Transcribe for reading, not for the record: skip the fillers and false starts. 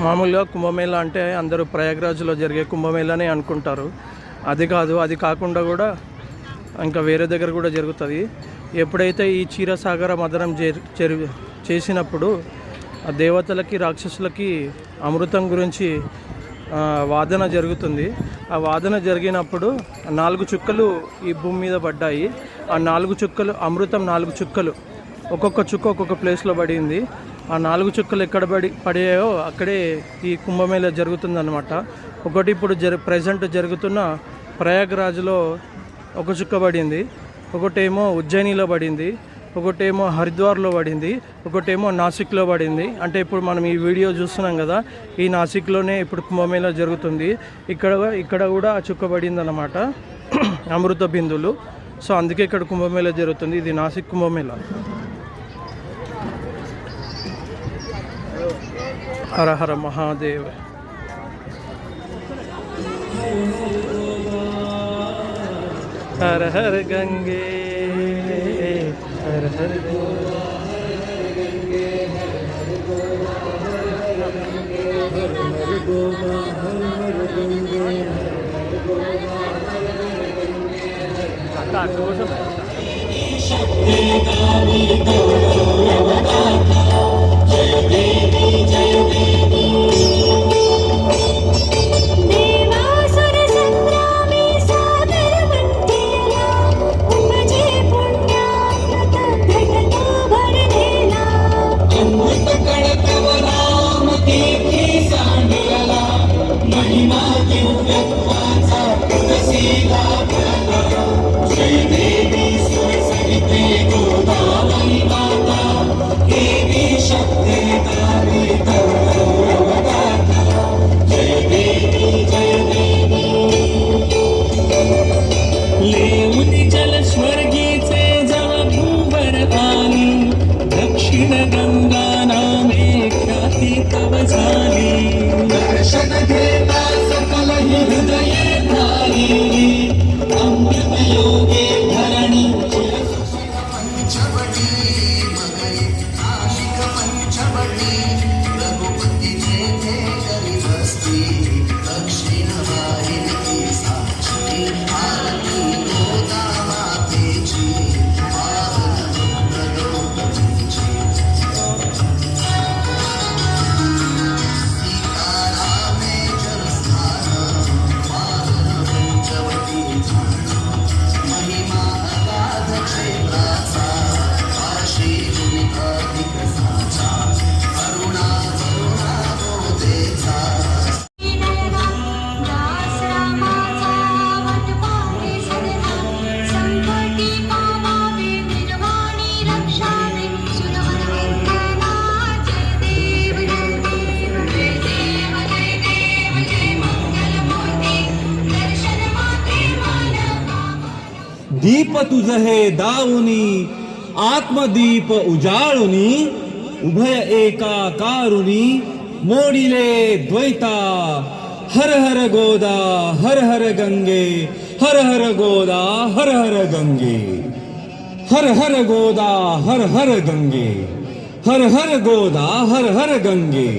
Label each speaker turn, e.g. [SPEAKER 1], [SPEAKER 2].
[SPEAKER 1] మామూలుగా కుంభమేళా అంటే అందరూ ప్రయాగ్రాజ్లో జరిగే కుంభమేళానే అనుకుంటారు. అది కాదు, అది కాకుండా కూడా ఇంకా వేరే దగ్గర కూడా జరుగుతుంది. ఎప్పుడైతే ఈ క్షీరసాగర మథనం చేసినప్పుడు ఆ దేవతలకి రాక్షసులకి అమృతం గురించి వాదన జరుగుతుంది. ఆ వాదన జరిగినప్పుడు 4 చుక్కలు ఈ భూమి మీద పడ్డాయి. ఆ 4 చుక్కలు అమృతం 4 చుక్కలు ఒక్కొక్క చుక్క ఒక్కొక్క ప్లేస్లో పడింది. ఆ 4 చుక్కలు ఎక్కడ పడాయో అక్కడే ఈ కుంభమేళా జరుగుతుందన్నమాట. ఒకటి ఇప్పుడు ప్రజెంట్ జరుగుతున్న ప్రయాగ్రాజ్లో ఒక చుక్క పడింది, ఒకటేమో ఉజ్జయినిలో పడింది, ఒకటేమో హరిద్వార్లో పడింది, ఒకటేమో నాసిక్లో పడింది. అంటే ఇప్పుడు మనం ఈ వీడియో చూస్తున్నాం కదా, ఈ నాసిక్లోనే ఇప్పుడు కుంభమేళా జరుగుతుంది. ఇక్కడ కూడా ఆ చుక్క పడింది అన్నమాట, అమృత బిందులు. సో అందుకే ఇక్కడ కుంభమేళా జరుగుతుంది. ఇది నాసిక్ కుంభమేళా. హర హర మహాదేవ్. హర హర గంగే, హర హర గంగే, హర
[SPEAKER 2] दीप तुझ हे दाऊनी आत्मदीप उजाळुनी उभय एकाकारुनी मोडिले द्वैता हर हर गोदा हर हर गंगे हर हर गोदा हर हर गंगे हर हर गोदा हर हर गंगे हर हर गोदा हर हर गंगे.